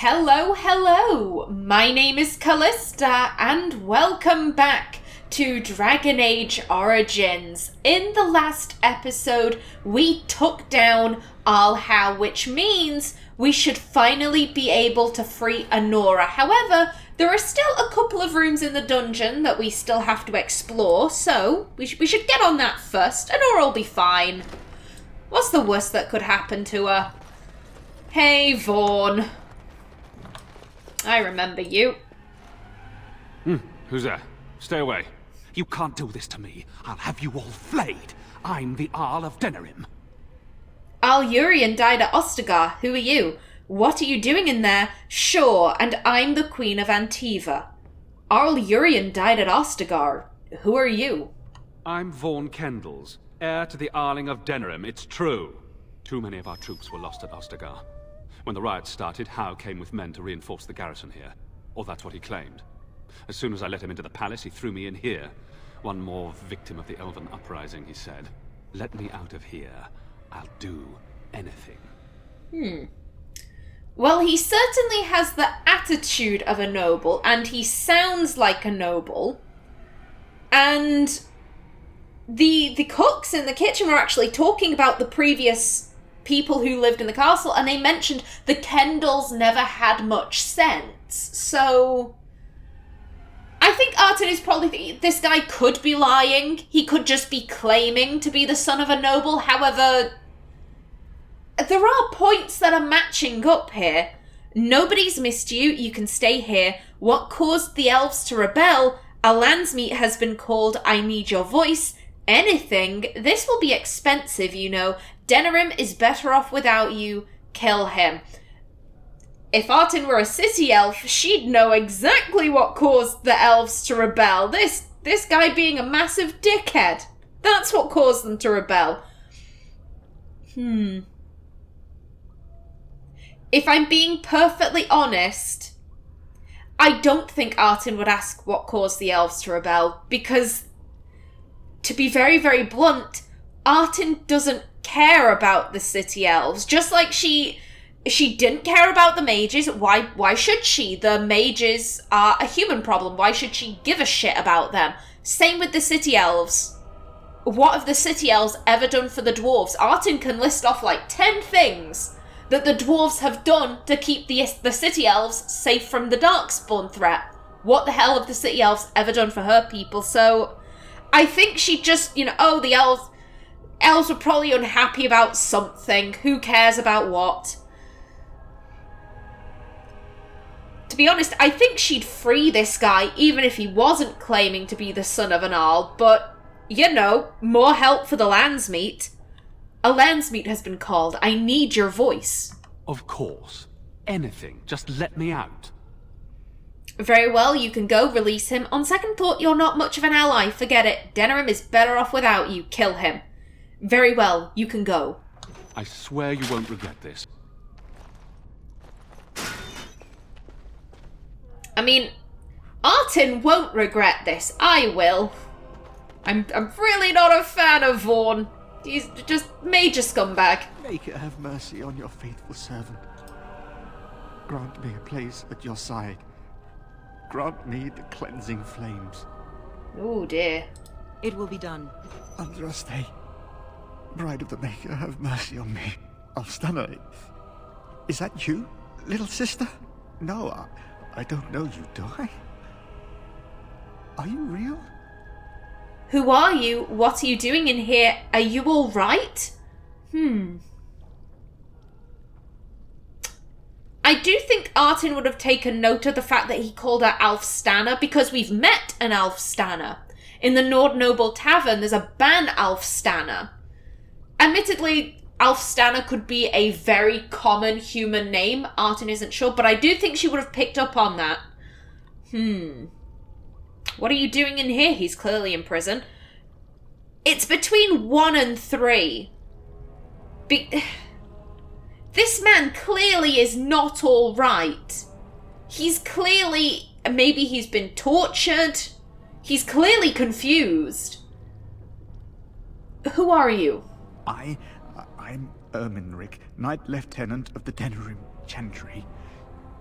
Hello, hello! My name is Callista, and welcome back to Dragon Age Origins. In the last episode, we took down Howe, which means we should finally be able to free Anora. However, there are still a couple of rooms in the dungeon that we still have to explore, so we should get on that first. Anora will be fine. What's the worst that could happen to her? Hey, Vaughn. I remember you. Who's there? Stay away. You can't do this to me. I'll have you all flayed. I'm the Arl of Denerim. Urian died at Ostagar. Who are you? What are you doing in there? Sure, and I'm the Queen of Antiva. Urian died at Ostagar. Who are you? I'm Vaughn Kendalls, heir to the Arling of Denerim. It's true. Too many of our troops were lost at Ostagar. When the riots started, Howe came with men to reinforce the garrison here. Or that's what he claimed. As soon as I let him into the palace, he threw me in here. One more victim of the Elven uprising, he said. Let me out of here. I'll do anything. Well, he certainly has the attitude of a noble, and he sounds like a noble. And the cooks in the kitchen were actually talking about the previous people who lived in the castle, and they mentioned the Kendalls never had much sense. So I think Artin is probably this guy could be lying. He could just be claiming to be the son of a noble. However, there are points that are matching up here. Nobody's missed you. You can stay here. What caused the elves to rebel? A landsmeet has been called. I need your voice. Anything. This will be expensive, you know. Denerim is better off without you. Kill him. If Artin were a city elf, she'd know exactly what caused the elves to rebel. This guy being a massive dickhead. That's what caused them to rebel. If I'm being perfectly honest, I don't think Artin would ask what caused the elves to rebel, because, to be very, very blunt, Artin doesn't care about the city elves. Just like she didn't care about the mages. Why should she? The mages are a human problem. Why should she give a shit about them? Same with the city elves. What have the city elves ever done for the dwarves? Artin can list off like 10 things that the dwarves have done to keep the city elves safe from the Darkspawn threat. What the hell have the city elves ever done for her people? So I think she just, the elves were probably unhappy about something. Who cares about what? To be honest, I think she'd free this guy even if he wasn't claiming to be the son of an Arl, but, more help for the landsmeet. A landsmeet has been called. I need your voice. Of course. Anything. Just let me out. Very well, you can go. Release him. On second thought, you're not much of an ally. Forget it. Denerim is better off without you. Kill him. Very well, you can go. I swear you won't regret this. I mean, Artin won't regret this. I will. I'm really not a fan of Vaughn. He's just major scumbag. Make it have mercy on your faithful servant. Grant me a place at your side. Grant me the cleansing flames. Oh dear. It will be done. Andraste, Bride of the Maker, have mercy on me. Alstana, is that you, little sister? No, I don't know you, do I? Are you real? Who are you? What are you doing in here? Are you all right? I do think Artin would have taken note of the fact that he called her Alfstana, because we've met an Alfstana. In the Nord Noble Tavern, there's a ban Alfstana. Admittedly, Alfstana could be a very common human name. Artin isn't sure, but I do think she would have picked up on that. What are you doing in here? He's clearly in prison. It's between 1 and 3. This man clearly is not all right. He's clearly... Maybe he's been tortured. He's clearly confused. Who are you? I'm Erminric, Knight Lieutenant of the Denerim Chantry.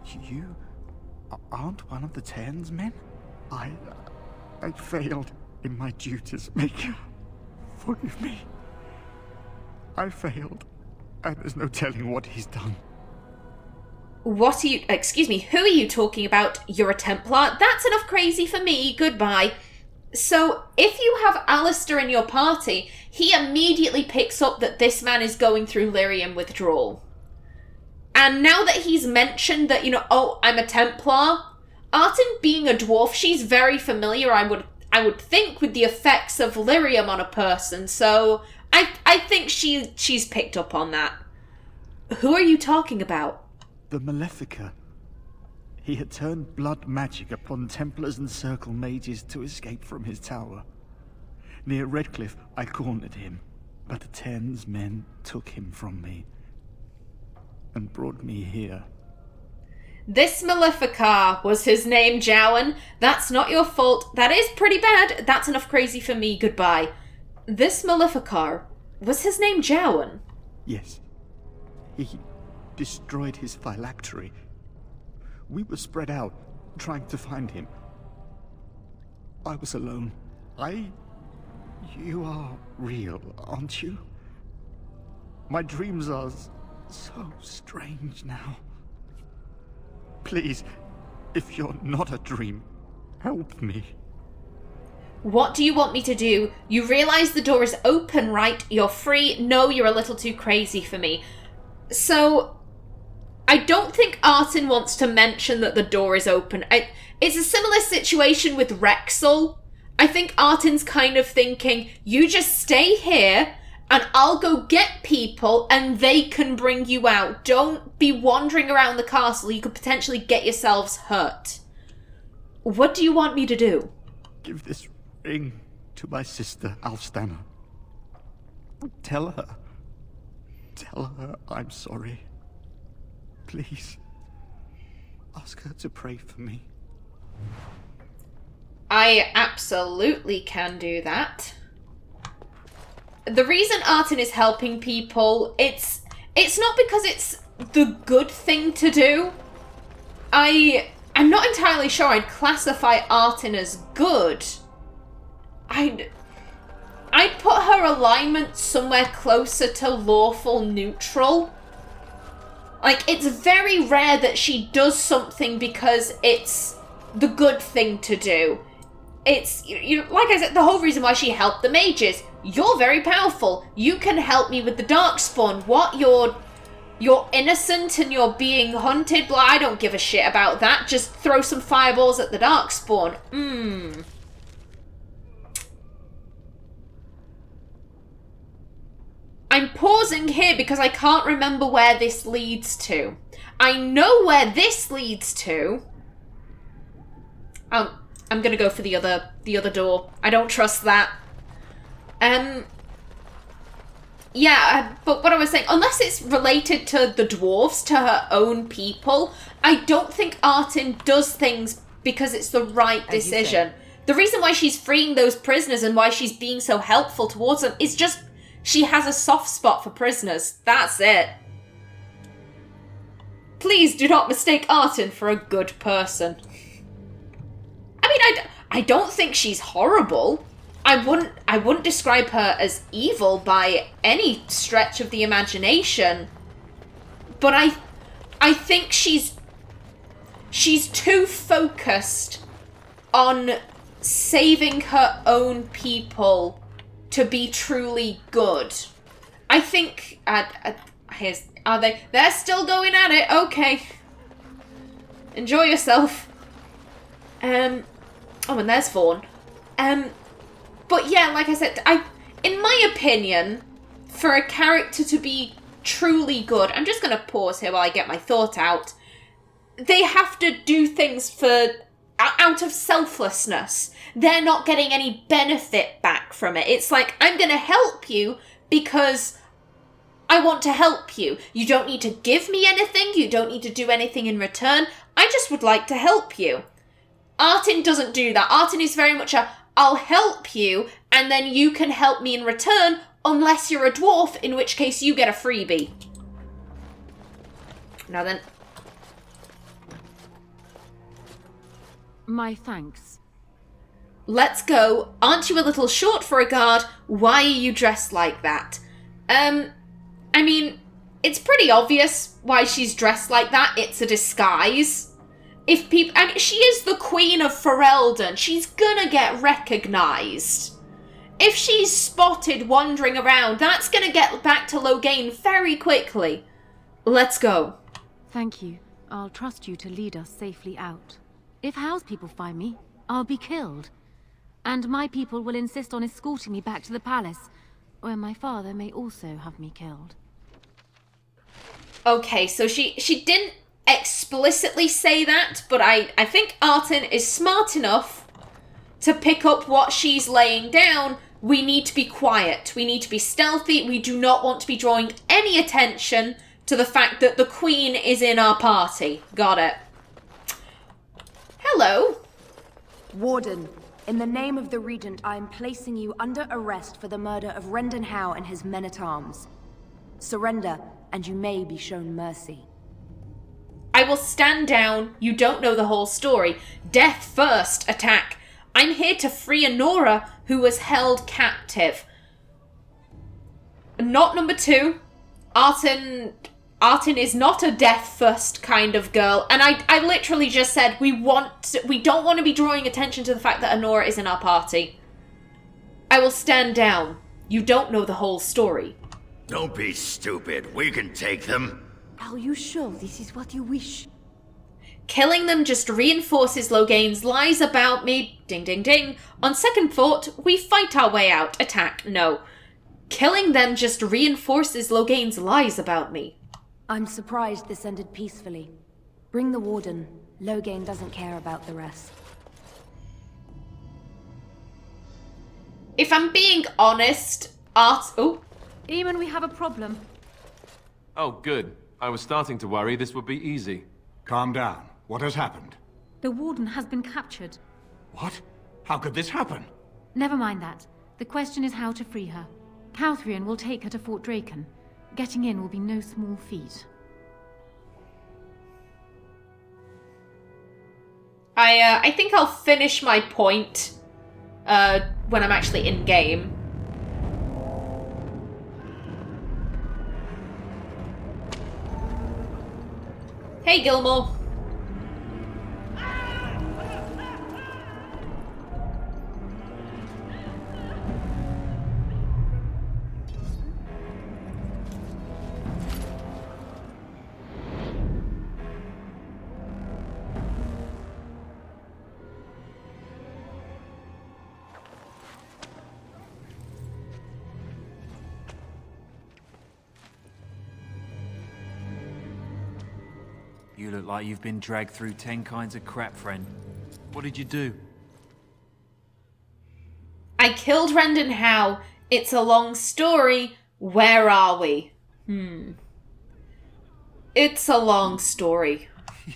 You aren't one of the Tern's men? I failed in my duties, Maker. Forgive me. I failed, and there's no telling what he's done. What are you... Excuse me, who are you talking about? You're a Templar? That's enough crazy for me. Goodbye. So, if you have Alistair in your party, he immediately picks up that this man is going through lyrium withdrawal. And now that he's mentioned that, oh, I'm a Templar, Artin being a dwarf, she's very familiar, I would think, with the effects of lyrium on a person, so I think she's picked up on that. Who are you talking about? The Malefica. He had turned blood magic upon Templars and Circle mages to escape from his tower. Near Redcliffe, I cornered him, but the Tern's men took him from me and brought me here. This Maleficar was his name, Qwinn. That's not your fault. That is pretty bad. That's enough crazy for me. Goodbye. This Maleficar was his name, Qwinn? Yes. He destroyed his phylactery. We were spread out, trying to find him. I was alone. You are real, aren't you? My dreams are so strange now. Please, if you're not a dream, help me. What do you want me to do? You realise the door is open, right? You're free. No, you're a little too crazy for me. So, I don't think Artin wants to mention that the door is open. It's a similar situation with Rexel. I think Artin's kind of thinking, you just stay here and I'll go get people and they can bring you out. Don't be wandering around the castle. You could potentially get yourselves hurt. What do you want me to do? Give this ring to my sister, Alstana. Tell her I'm sorry. Please, ask her to pray for me. I absolutely can do that. The reason Artin is helping people, it's not because it's the good thing to do. I'm not entirely sure I'd classify Artin as good. I'd put her alignment somewhere closer to lawful neutral. Like, it's very rare that she does something because it's the good thing to do. It's, like I said, the whole reason why she helped the mages. You're very powerful. You can help me with the Darkspawn. What? You're innocent and you're being hunted? Blah, I don't give a shit about that. Just throw some fireballs at the Darkspawn. I'm pausing here because I can't remember where this leads to. I know where this leads to. I'm gonna go for the other door. I don't trust that. Yeah, but what I was saying, unless it's related to the dwarves, to her own people, I don't think Artin does things because it's the right decision. The reason why she's freeing those prisoners and why she's being so helpful towards them is just she has a soft spot for prisoners. That's it. Please do not mistake Artin for a good person. I mean, I don't think she's horrible. I wouldn't describe her as evil by any stretch of the imagination. But I think she's too focused on saving her own people to be truly good. I think are they? They're still going at it. Okay. Enjoy yourself. Oh, and there's Vaughn. But yeah, like I said, in my opinion, for a character to be truly good, I'm just going to pause here while I get my thought out. They have to do things out of selflessness. They're not getting any benefit back from it. It's like, I'm going to help you because I want to help you. You don't need to give me anything. You don't need to do anything in return. I just would like to help you. Artin doesn't do that. Artin is very much I'll help you, and then you can help me in return, unless you're a dwarf, in which case you get a freebie. Now then. My thanks. Let's go. Aren't you a little short for a guard? Why are you dressed like that? I mean, it's pretty obvious why she's dressed like that. It's a disguise. If people... I mean, she is the Queen of Ferelden. She's gonna get recognised. If she's spotted wandering around, that's gonna get back to Loghain very quickly. Let's go. Thank you. I'll trust you to lead us safely out. If Howe's people find me, I'll be killed. And my people will insist on escorting me back to the palace, where my father may also have me killed. Okay, so she didn't explicitly say that, but I think Artin is smart enough to pick up what she's laying down. We need to be quiet. We need to be stealthy. We do not want to be drawing any attention to the fact that the Queen is in our party. Got it. Hello. Warden, in the name of the Regent, I am placing you under arrest for the murder of Rendon Howe and his men-at-arms. Surrender, and you may be shown mercy. I will stand down. You don't know the whole story. Death first, attack. I'm here to free Anora, who was held captive. Not number 2. Artin is not a death first kind of girl. And I literally just said we don't want to be drawing attention to the fact that Anora is in our party. I will stand down. You don't know the whole story. Don't be stupid. We can take them. Are you sure this is what you wish? Killing them just reinforces Loghain's lies about me. Ding, ding, ding. On second thought, we fight our way out. Attack. No. Killing them just reinforces Loghain's lies about me. I'm surprised this ended peacefully. Bring the Warden. Loghain doesn't care about the rest. If I'm being honest, Oh. Eamon, we have a problem. Oh, good. I was starting to worry this would be easy. Calm down. What has happened? The Warden has been captured. What? How could this happen? Never mind that. The question is how to free her. Calthrian will take her to Fort Draken. Getting in will be no small feat. I think I'll finish my point when I'm actually in game. Hey, Gilmore. You look like you've been dragged through 10 kinds of crap, friend. What did you do? I killed Rendon Howe. It's a long story. Where are we? It's a long story.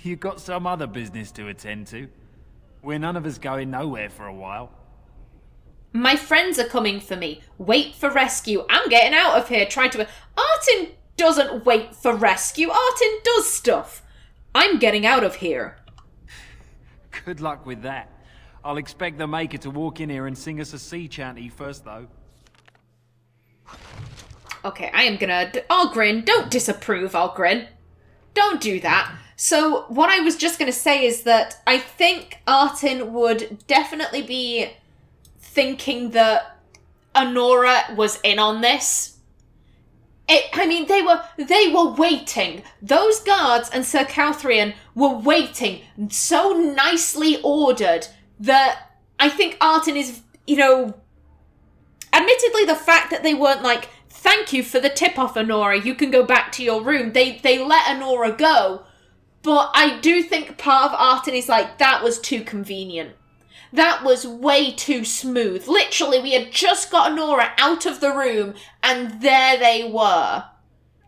You got some other business to attend to. We're none of us going nowhere for a while. My friends are coming for me. Wait for rescue. I'm getting out of here. Artin doesn't wait for rescue. Artin does stuff. I'm getting out of here. Good luck with that. I'll expect the Maker to walk in here and sing us a sea chanty first, though. Okay, I am gonna... Oghren, don't disapprove, Oghren. Don't do that. So, what I was just gonna say is that I think Artin would definitely be thinking that Anora was in on this. They were waiting. Those guards and Sir Calthrian were waiting, so nicely ordered that I think Artin is, admittedly the fact that they weren't like, thank you for the tip-off, Anora, you can go back to your room. They let Anora go, but I do think part of Artin is like, that was too convenient. That was way too smooth. Literally, we had just got Anora out of the room, and there they were.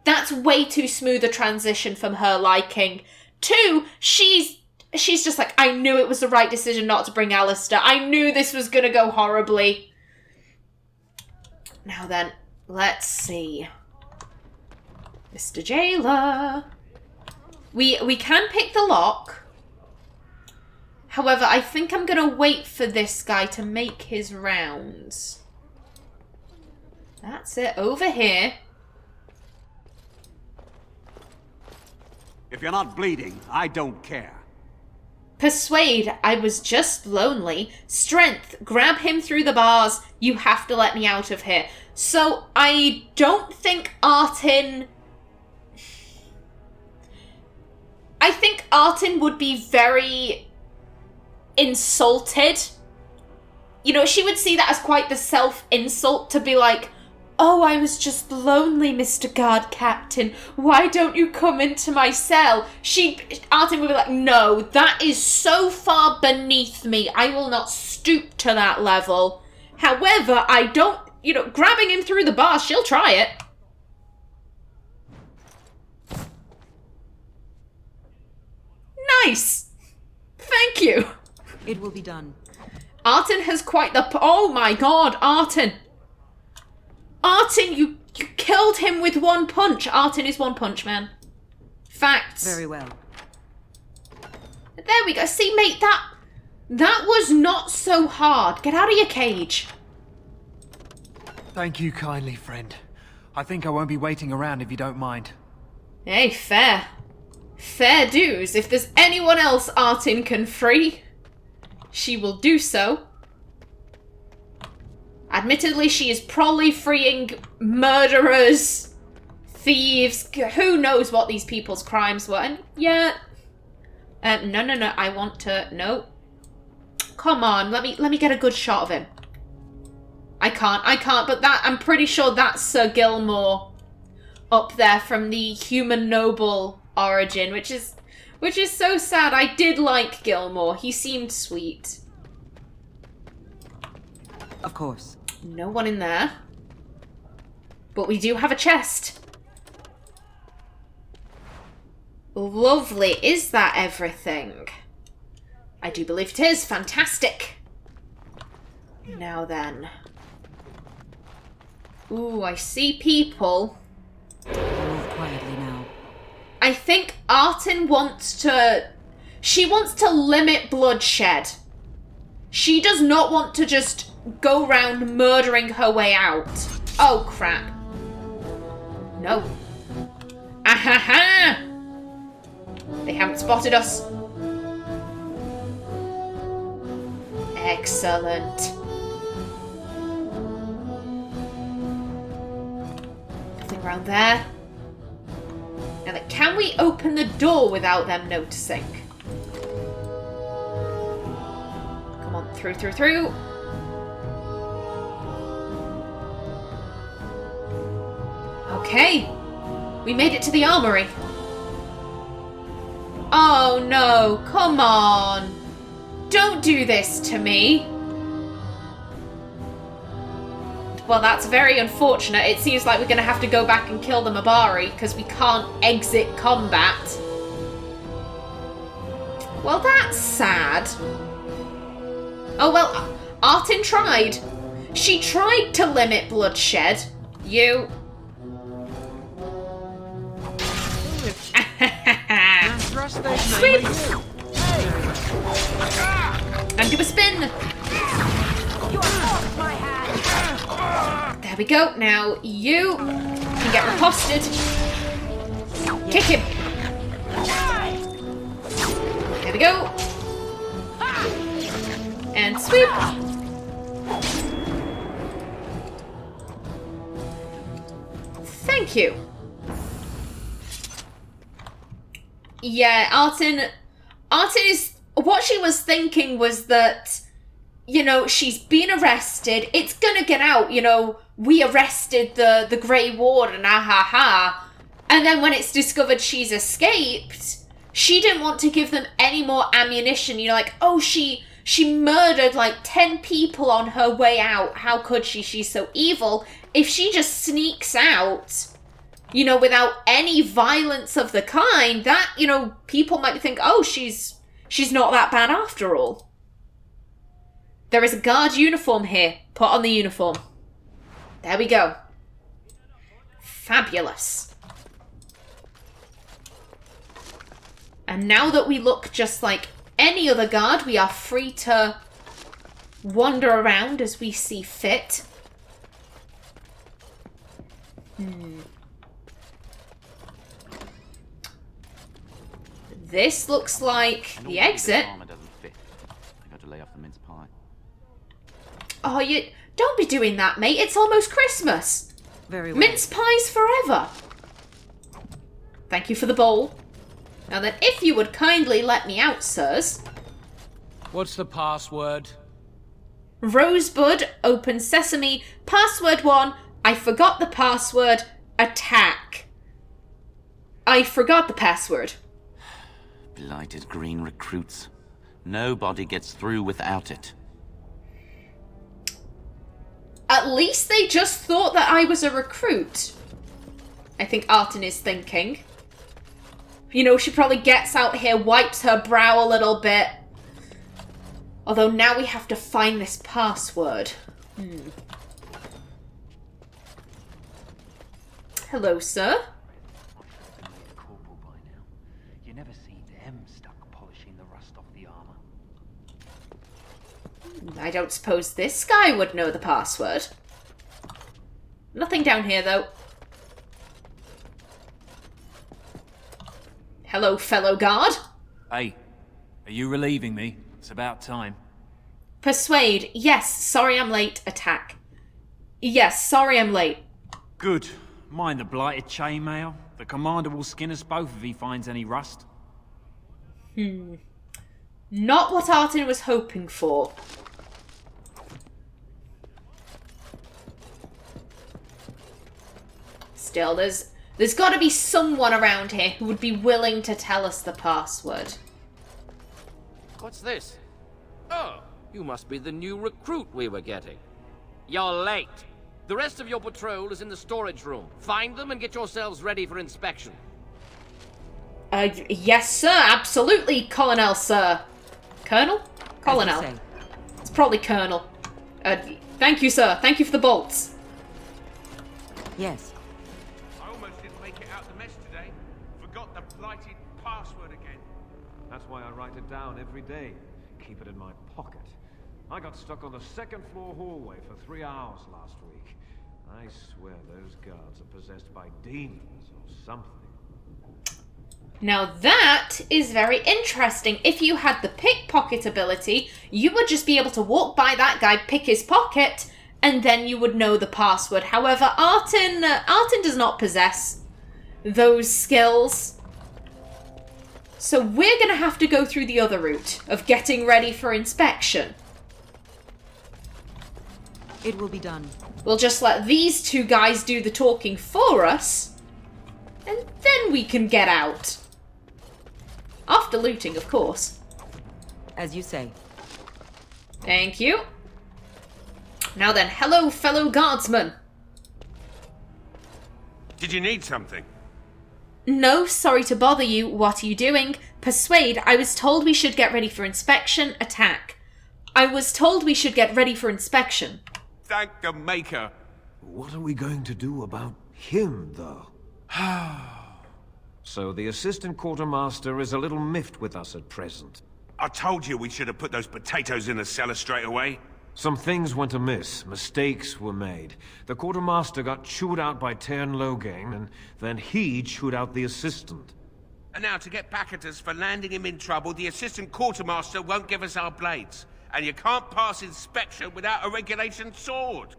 That's way too smooth a transition from her liking. 2, she's just like, I knew it was the right decision not to bring Alistair. I knew this was going to go horribly. Now then, let's see. Mr. Jailer. We can pick the lock. However, I think I'm going to wait for this guy to make his rounds. That's it. Over here. If you're not bleeding, I don't care. Persuade, I was just lonely. Strength, grab him through the bars. You have to let me out of here. So, I don't think Artin... I think Artin would be very insulted. You know, she would see that as quite the self-insult to be like, oh, I was just lonely, Mr. Guard Captain. Why don't you come into my cell? Artin would be like, no, that is so far beneath me. I will not stoop to that level. However, I don't, you know, grabbing him through the bar, she'll try it. Nice. Thank you. It will be done. Artin has quite the... Oh my god, Artin. Artin, you killed him with one punch. Artin is One Punch Man. Facts. Very well. There we go. See, mate, that was not so hard. Get out of your cage. Thank you kindly, friend. I think I won't be waiting around if you don't mind. Hey, fair. Fair dues. If there's anyone else Artin can free, she will do so. Admittedly, she is probably freeing murderers, thieves, who knows what these people's crimes were. And yeah, no, I want to, no. Come on, let me get a good shot of him. I can't, but that, I'm pretty sure that's Sir Gilmore up there from the human noble origin, which is so sad. I did like Gilmore. He seemed sweet. Of course. No one in there. But we do have a chest. Lovely. Is that everything? I do believe it is. Fantastic. Now then. Ooh, I see people. Move quietly now. I think Artin wants to... She wants to limit bloodshed. She does not want to just go round murdering her way out. Oh, crap. No. Ahaha! They haven't spotted us. Excellent. Nothing around there. Now, can we open the door without them noticing? Come on, through. Okay. We made it to the armory. Oh no, come on. Don't do this to me. Well, that's very unfortunate. It seems like we're going to have to go back and kill the Mabari because we can't exit combat. Well, that's sad. Oh, well, Artin tried. She tried to limit bloodshed. You... Sweep! And do a spin. You are off my hand. There we go. Now you can get riposted. Kick him. There we go. And sweep. Thank you. Yeah, Artin is... What she was thinking was that, you know, she's been arrested. It's gonna get out, you know, we arrested the Grey Warden, ha. And then when it's discovered she's escaped, she didn't want to give them any more ammunition. You know, like, oh, she murdered like 10 people on her way out. How could she? She's so evil. If she just sneaks out, you know, without any violence of the kind, that, you know, people might think, oh, she's not that bad after all. There is a guard uniform here. Put on the uniform. There we go. Fabulous. And now that we look just like any other guard, we are free to wander around as we see fit. This looks like the exit. I got to lay off the mince pie. Oh, you don't be doing that, mate. It's almost Christmas. Very well. Mince pies forever. Thank you for the bowl. Now then, if you would kindly let me out, sirs. What's the password? Rosebud, open sesame, password 1, I forgot the password, attack. I forgot the password. Blighted green recruits. Nobody gets through without it. At least they just thought that I was a recruit. I think Artin is thinking. You know, she probably gets out here, wipes her brow a little bit. Although now we have to find this password. Hello, sir. You never see them stuck polishing the rust off the armor. I don't suppose this guy would know the password. Nothing down here, though. Hello, fellow guard. Hey, are you relieving me? It's about time. Persuade. Yes, sorry I'm late. Attack. Yes, sorry I'm late. Good. Mind the blighted chainmail? The commander will skin us both if he finds any rust. Not what Artin was hoping for. Still, there's got to be someone around here who would be willing to tell us the password. What's this? Oh, you must be the new recruit we were getting. You're late. The rest of your patrol is in the storage room. Find them and get yourselves ready for inspection. Yes, sir. Absolutely, Colonel, sir. Colonel? Colonel. It's probably Colonel. Thank you, sir. Thank you for the bolts. Yes. I almost didn't make it out the mess today. Forgot the blighted password again. That's why I write it down every day. Keep it in my pocket. I got stuck on the second floor hallway for 3 hours last week. I swear those guards are possessed by demons or something. Now that is very interesting. If you had the pickpocket ability, you would just be able to walk by that guy, pick his pocket, and then you would know the password. However, Artin does not possess those skills. So we're going to have to go through the other route of getting ready for inspection. It will be done. We'll just let these two guys do the talking for us, and then we can get out. After looting, of course. As you say. Thank you. Now then, hello, fellow guardsmen. Did you need something? No, sorry to bother you. What are you doing? Persuade, I was told we should get ready for inspection. Attack. I was told we should get ready for inspection. Thank the Maker. What are we going to do about him, though? So the assistant quartermaster is a little miffed with us at present. I told you we should have put those potatoes in the cellar straight away. Some things went amiss. Mistakes were made. The quartermaster got chewed out by Tern Loghain, and then he chewed out the assistant. And now to get back at us for landing him in trouble, the assistant quartermaster won't give us our blades. And you can't pass inspection without a regulation sword.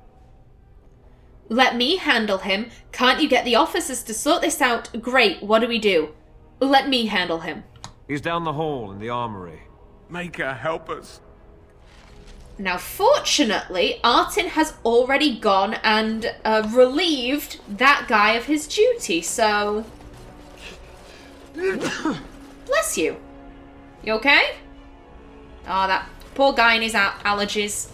Let me handle him. Can't you get the officers to sort this out? Great, what do we do? Let me handle him. He's down the hall in the armory. Maker, help us. Now, fortunately, Artin has already gone and relieved that guy of his duty, so... Bless you. You okay? Oh, that poor guy and his allergies.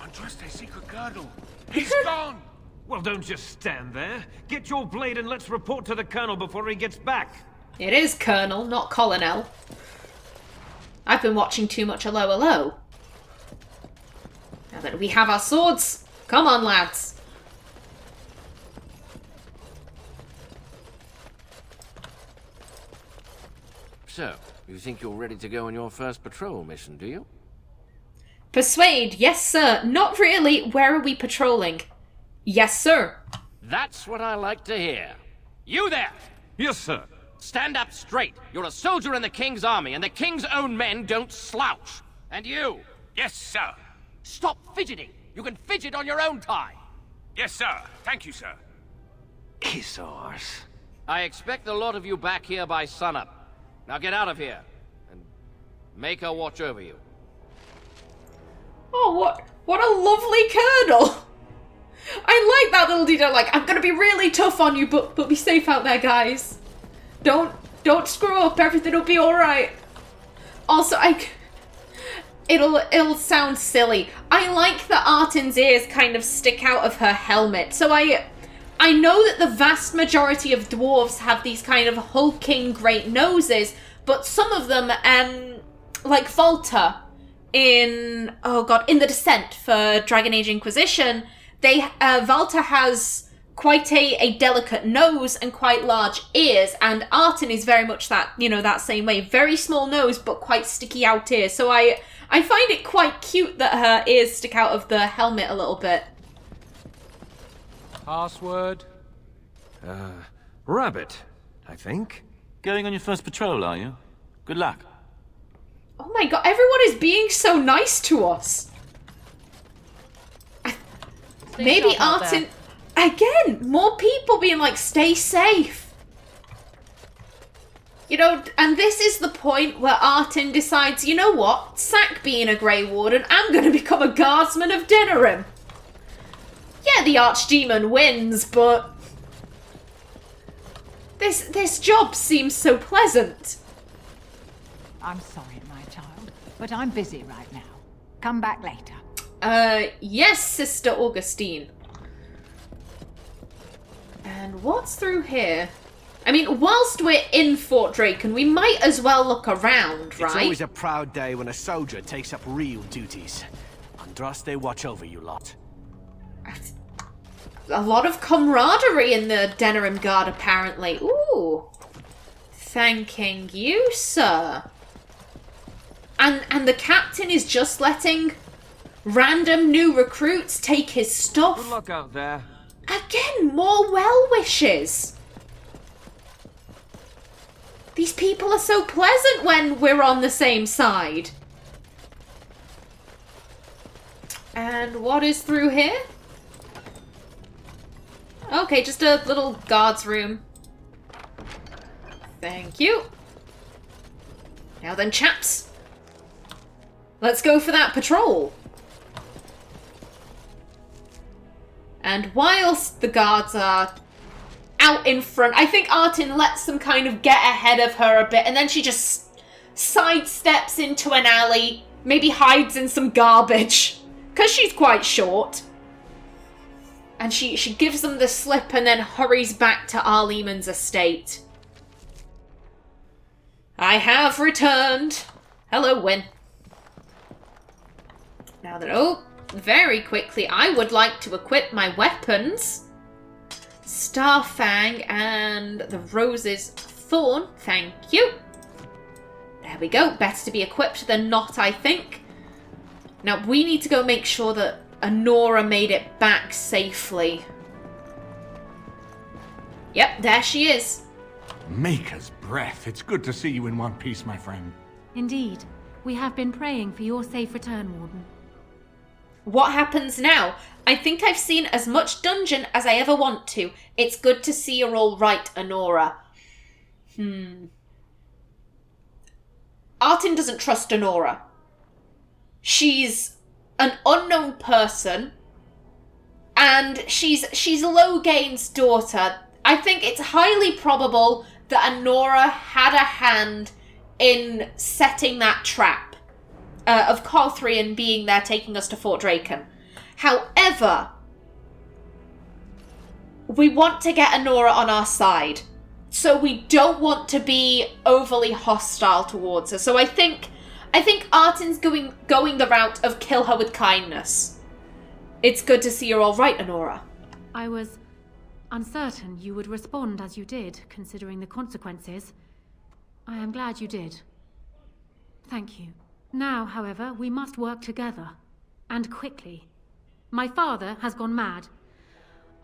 Andraste's secret girdle. He's gone. Well, don't just stand there. Get your blade and let's report to the Colonel before he gets back. It is Colonel, not Colonel. I've been watching too much Hello Hello. Now that we have our swords, come on, lads. So, you think you're ready to go on your first patrol mission, do you? Persuade, yes sir. Not really. Where are we patrolling? Yes sir. That's what I like to hear. You there! Yes, sir. Stand up straight. You're a soldier in the King's army, and the King's own men don't slouch. And you! Yes, sir. Stop fidgeting. You can fidget on your own time. Yes, sir. Thank you, sir. Kiss ours. I expect a lot of you back here by sunup. Now get out of here, and make her watch over you. Oh, what a lovely colonel. I like that little detail, like, I'm gonna be really tough on you, but be safe out there, guys. Don't screw up, everything will be alright. Also, it'll sound silly. I like that Artin's ears kind of stick out of her helmet, so I know that the vast majority of dwarves have these kind of hulking great noses, but some of them, like Volta in The Descent for Dragon Age Inquisition, Volta has quite a delicate nose and quite large ears, and Artin is very much that, that same way. Very small nose, but quite sticky out ears. So I find it quite cute that her ears stick out of the helmet a little bit. Password? Rabbit, I think. Going on your first patrol, are you? Good luck. Oh my god, everyone is being so nice to us. Maybe Artin... Again, more people being like, stay safe. And this is the point where Artin decides, you know what? Sack being a Grey Warden, I'm going to become a guardsman of Denerim. Yeah, the Archdemon wins, but... This job seems so pleasant. I'm sorry, my child, but I'm busy right now. Come back later. Yes, Sister Augustine. And what's through here? I mean, whilst we're in Fort Draken, we might as well look around, right? It's always a proud day when a soldier takes up real duties. Andraste watch over you lot. A lot of camaraderie in the Denerim Guard, apparently. Ooh. Thanking you, sir. And the captain is just letting random new recruits take his stuff. Good luck out there. Again, more well wishes. These people are so pleasant when we're on the same side. And what is through here? Okay, just a little guard's room. Thank you. Now then, chaps. Let's go for that patrol. And whilst the guards are out in front, I think Artin lets them kind of get ahead of her a bit, and then she just sidesteps into an alley, maybe hides in some garbage, because she's quite short. And she gives them the slip and then hurries back to Arlemon's estate. I have returned. Hello, Qwinn. Now that, very quickly, I would like to equip my weapons. Starfang and the Rose's Thorn. Thank you. There we go. Better to be equipped than not, I think. Now, we need to go make sure that Anora made it back safely. Yep, there she is. Maker's breath. It's good to see you in one piece, my friend. Indeed. We have been praying for your safe return, Warden. What happens now? I think I've seen as much dungeon as I ever want to. It's good to see you're all right, Anora. Artin doesn't trust Anora. She's an unknown person, and she's Logain's daughter. I think it's highly probable that Anora had a hand in setting that trap. Of Carthrian being there taking us to Fort Draken. However, we want to get Anora on our side. So we don't want to be overly hostile towards her. So I think Artin's going the route of kill her with kindness. It's good to see you're all right, Anora. I was uncertain you would respond as you did, considering the consequences. I am glad you did. Thank you. Now, however, we must work together. And quickly. My father has gone mad.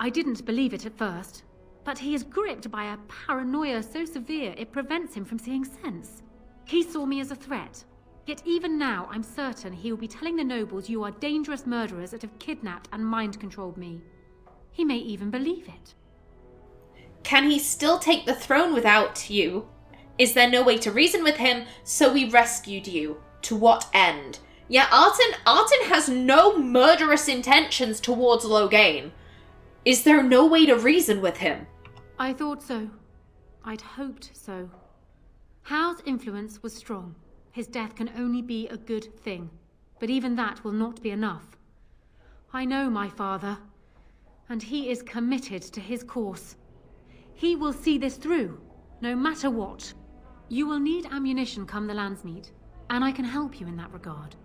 I didn't believe it at first, but he is gripped by a paranoia so severe it prevents him from seeing sense. He saw me as a threat. Yet even now, I'm certain he will be telling the nobles you are dangerous murderers that have kidnapped and mind-controlled me. He may even believe it. Can he still take the throne without you? Is there no way to reason with him, so we rescued you? To what end? Yeah, Artin has no murderous intentions towards Loghain. Is there no way to reason with him? I thought so. I'd hoped so. Howe's influence was strong. His death can only be a good thing. But even that will not be enough. I know my father, and he is committed to his course. He will see this through, no matter what. You will need ammunition come the Landsmeet, and I can help you in that regard.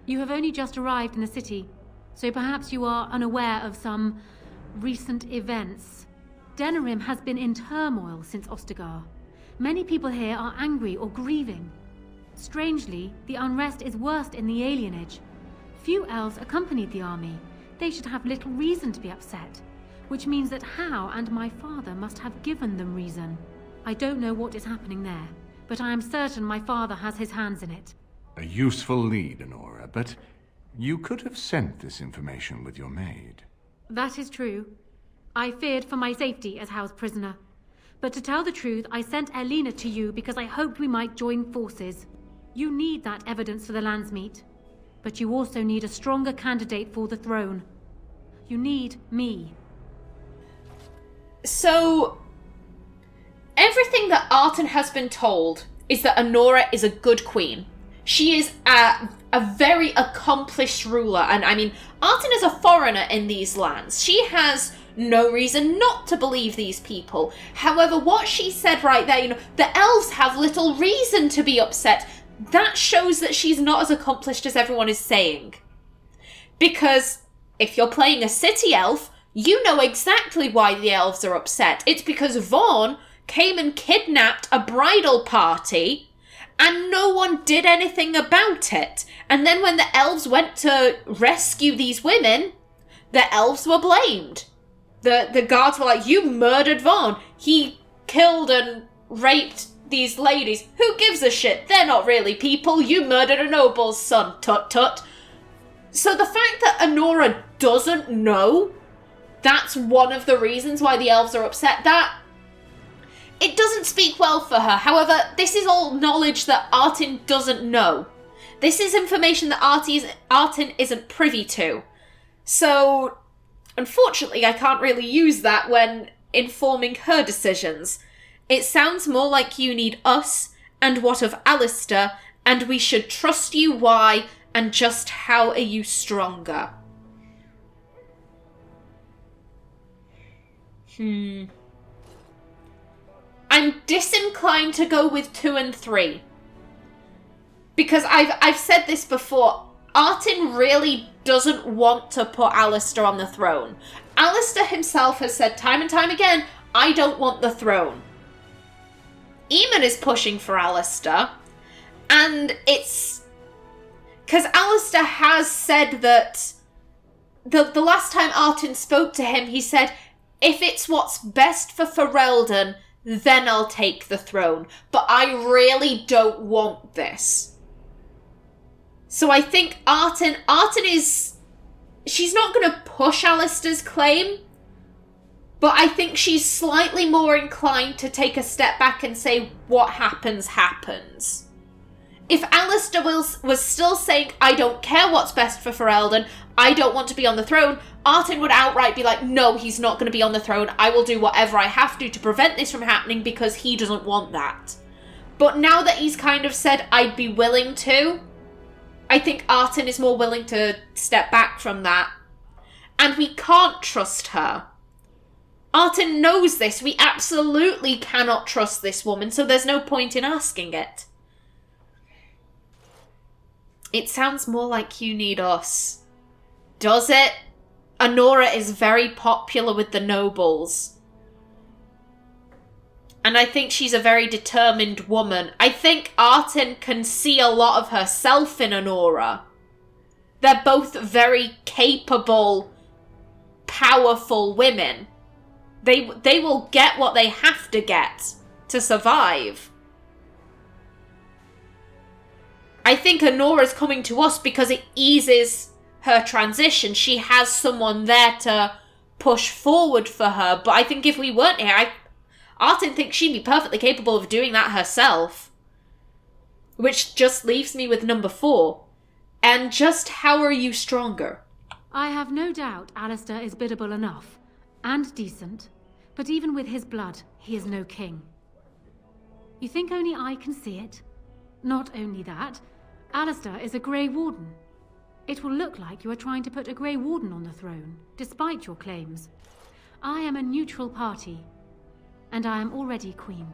You have only just arrived in the city, so perhaps you are unaware of some recent events. Denerim has been in turmoil since Ostagar. Many people here are angry or grieving. Strangely, the unrest is worst in the alienage. Few elves accompanied the army. They should have little reason to be upset, which means that Howe and my father must have given them reason. I don't know what is happening there, but I am certain my father has his hands in it. A useful lead, Anora, but you could have sent this information with your maid. That is true. I feared for my safety as Howe's prisoner. But to tell the truth, I sent Erlina to you because I hoped we might join forces. You need that evidence for the Landsmeet. But you also need a stronger candidate for the throne. You need me. So, everything that Artin has been told is that Anora is a good queen. She is a very accomplished ruler, and I mean, Artin is a foreigner in these lands. She has no reason not to believe these people. However, what she said right there, the elves have little reason to be upset. That shows that she's not as accomplished as everyone is saying. Because if you're playing a city elf, you know exactly why the elves are upset. It's because Vaughn came and kidnapped a bridal party and no one did anything about it. And then when the elves went to rescue these women, the elves were blamed. The guards were like, you murdered Vaughn. He killed and raped these ladies. Who gives a shit? They're not really people. You murdered a noble's son. Tut tut. So the fact that Anora doesn't know, that's one of the reasons why the elves are upset. That it doesn't speak well for her. However, this is all knowledge that Artin doesn't know. This is information that Artin isn't privy to. So, unfortunately, I can't really use that when informing her decisions. It sounds more like you need us, and what of Alistair, and we should trust you why, and just how are you stronger? I'm disinclined to go with 2 and 3. Because I've said this before, Artin really doesn't want to put Alistair on the throne. Alistair himself has said time and time again, I don't want the throne. Eamon is pushing for Alistair, and it's because Alistair has said that the last time Artin spoke to him, he said, if it's what's best for Ferelden, then I'll take the throne. But I really don't want this. So I think Artin is... She's not going to push Alistair's claim, but I think she's slightly more inclined to take a step back and say, what happens, happens. If Alistair was still saying, I don't care what's best for Ferelden, I don't want to be on the throne, Artin would outright be like, no, he's not going to be on the throne. I will do whatever I have to prevent this from happening because he doesn't want that. But now that he's kind of said, I'd be willing to, I think Artin is more willing to step back from that. And we can't trust her. Artin knows this. We absolutely cannot trust this woman, so there's no point in asking it. It sounds more like you need us. Does it? Anora is very popular with the nobles. And I think she's a very determined woman. I think Artin can see a lot of herself in Anora. They're both very capable, powerful women. They will get what they have to get to survive. I think Anora's coming to us because it eases her transition. She has someone there to push forward for her. But I think if we weren't here, Artin thinks she'd be perfectly capable of doing that herself. Which just leaves me with number 4. And just how are you stronger? I have no doubt Alistair is biddable enough. And decent. But even with his blood, he is no king. You think only I can see it? Not only that, Alistair is a Grey Warden. It will look like you are trying to put a Grey Warden on the throne, despite your claims. I am a neutral party, and I am already queen.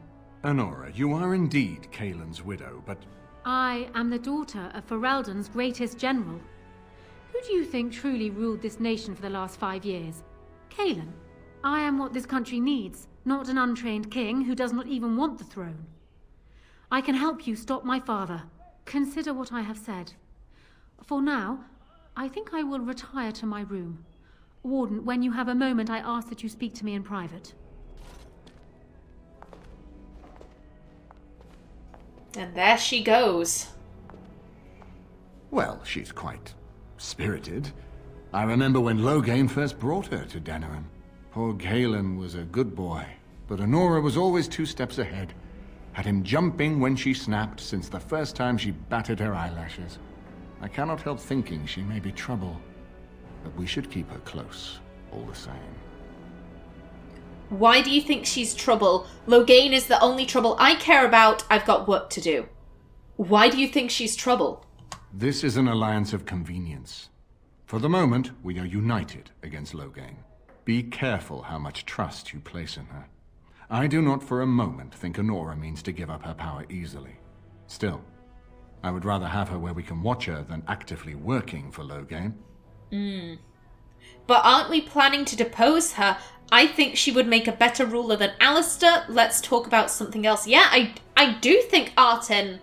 Anora, you are indeed Kaelin's widow, but... I am the daughter of Ferelden's greatest general. Who do you think truly ruled this nation for the last 5 years? Qwinn. I am what this country needs, not an untrained king who does not even want the throne. I can help you stop my father. Consider what I have said. For now, I think I will retire to my room. Warden, when you have a moment, I ask that you speak to me in private. And there she goes. Well, she's quite spirited. I remember when Loghain first brought her to Denerim. Poor Qwinn was a good boy, but Anora was always 2 steps ahead. Had him jumping when she snapped since the first time she batted her eyelashes. I cannot help thinking she may be trouble, but we should keep her close, all the same. Why do you think she's trouble? Loghain is the only trouble I care about. I've got work to do. Why do you think she's trouble? This is an alliance of convenience. For the moment, we are united against Loghain. Be careful how much trust you place in her. I do not for a moment think Anora means to give up her power easily. Still, I would rather have her where we can watch her than actively working for Loghain. But aren't we planning to depose her? I think she would make a better ruler than Alistair. Let's talk about something else. Yeah, I do think Artin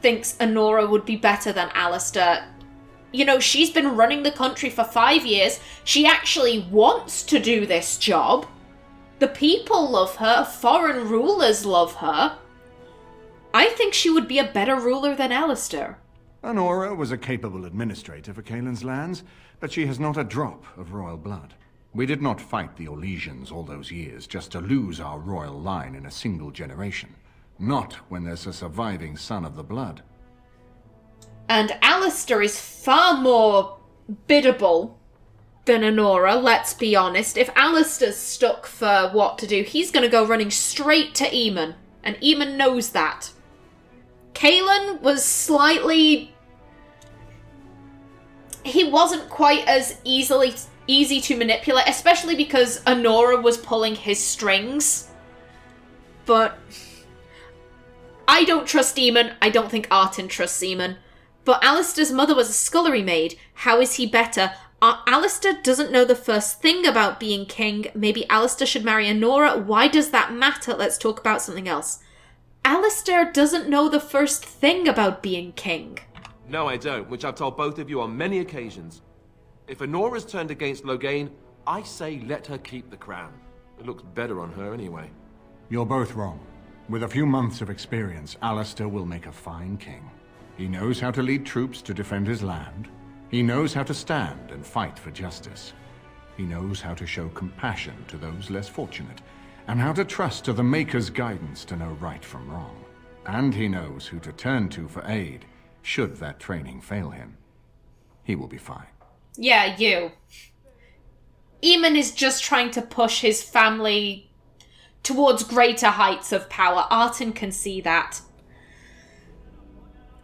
thinks Anora would be better than Alistair. You know, she's been running the country for 5 years. She actually wants to do this job. The people love her. Foreign rulers love her. I think she would be a better ruler than Alistair. Anora was a capable administrator for Kaelin's lands, but she has not a drop of royal blood. We did not fight the Orlesians all those years just to lose our royal line in a single generation. Not when there's a surviving son of the blood. And Alistair is far more biddable than Anora, let's be honest. If Alistair's stuck for what to do, he's going to go running straight to Eamon. And Eamon knows that. Qwinn was slightly... He wasn't quite as easy to manipulate, especially because Anora was pulling his strings. But I don't trust Eamon. I don't think Artin trusts Eamon. But Alistair's mother was a scullery maid. How is he better? Alistair doesn't know the first thing about being king. Maybe Alistair should marry Anora. Why does that matter? Let's talk about something else. Alistair doesn't know the first thing about being king. No, I don't, which I've told both of you on many occasions. If Anora's turned against Loghain, I say let her keep the crown. It looks better on her anyway. You're both wrong. With a few months of experience, Alistair will make a fine king. He knows how to lead troops to defend his land. He knows how to stand and fight for justice. He knows how to show compassion to those less fortunate, and how to trust to the Maker's guidance to know right from wrong. And he knows who to turn to for aid, should that training fail him. He will be fine. Yeah, you. Eamon is just trying to push his family towards greater heights of power. Artin can see that.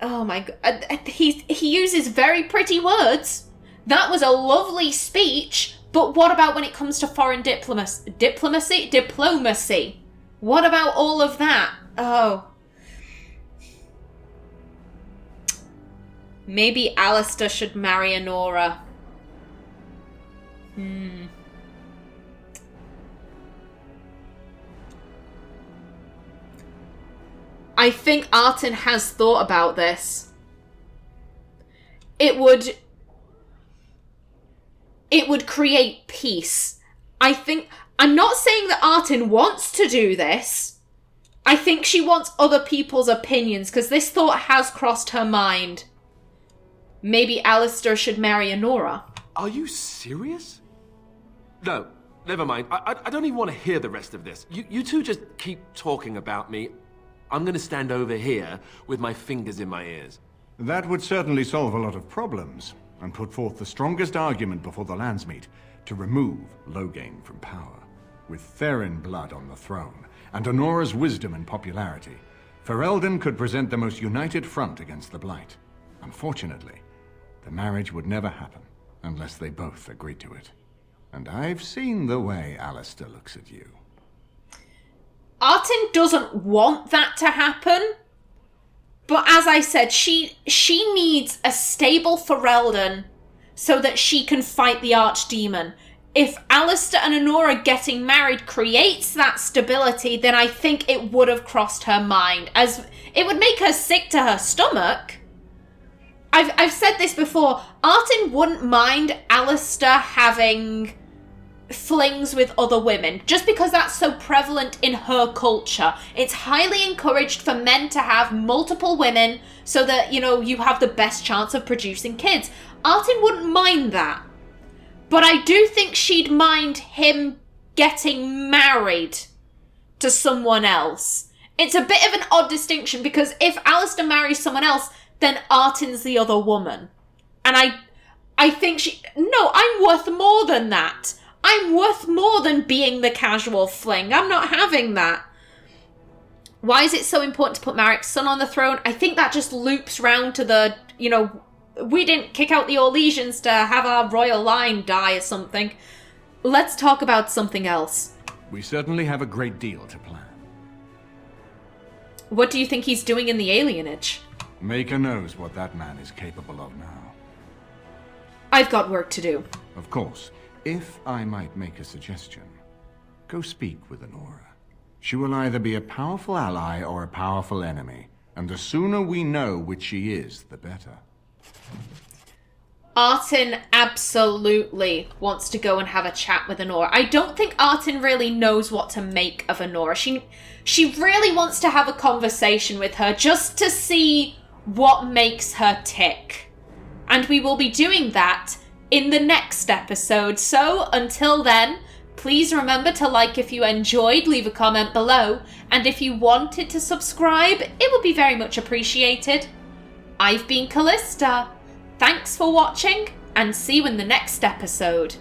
Oh my god. He uses very pretty words. That was a lovely speech, but what about when it comes to foreign diplomacy? Diplomacy. What about all of that? Oh. Maybe Alistair should marry Anora. I think Artin has thought about this. It would create peace. I'm not saying that Artin wants to do this. I think she wants other people's opinions, because this thought has crossed her mind. Maybe Alistair should marry Anora. Are you serious? No, never mind. I don't even want to hear the rest of this. You two just keep talking about me. I'm going to stand over here with my fingers in my ears. That would certainly solve a lot of problems, and put forth the strongest argument before the Landsmeet to remove Loghain from power. With Therin blood on the throne, and Anora's wisdom and popularity, Ferelden could present the most united front against the Blight. Unfortunately, the marriage would never happen, unless they both agreed to it. And I've seen the way Alistair looks at you. Artin doesn't want that to happen, but as I said, she needs a stable Ferelden so that she can fight the Archdemon. If Alistair and Anora getting married creates that stability, then I think it would have crossed her mind, as it would make her sick to her stomach. I've said this before, Artin wouldn't mind Alistair having flings with other women, just because that's so prevalent in her culture. It's highly encouraged for men to have multiple women so that, you know, you have the best chance of producing kids. Artin wouldn't mind that. But I do think she'd mind him getting married to someone else. It's a bit of an odd distinction, because if Alistair marries someone else, then Artin's the other woman. And I think no, I'm worth more than that. I'm worth more than being the casual fling. I'm not having that. Why is it so important to put Marik's son on the throne? I think that just loops round to the, you know, we didn't kick out the Orlesians to have our royal line die or something. Let's talk about something else. We certainly have a great deal to plan. What do you think he's doing in the alienage? Maker knows what that man is capable of now. I've got work to do. Of course. If I might make a suggestion, go speak with Anora. She will either be a powerful ally or a powerful enemy, and the sooner we know which she is, the better. Artin absolutely wants to go and have a chat with Anora. I don't think Artin really knows what to make of Anora. She really wants to have a conversation with her just to see what makes her tick. And we will be doing that in the next episode. So until then, please remember to like if you enjoyed, leave a comment below, and if you wanted to subscribe, it would be very much appreciated. I've been Callista. Thanks for watching, and see you in the next episode.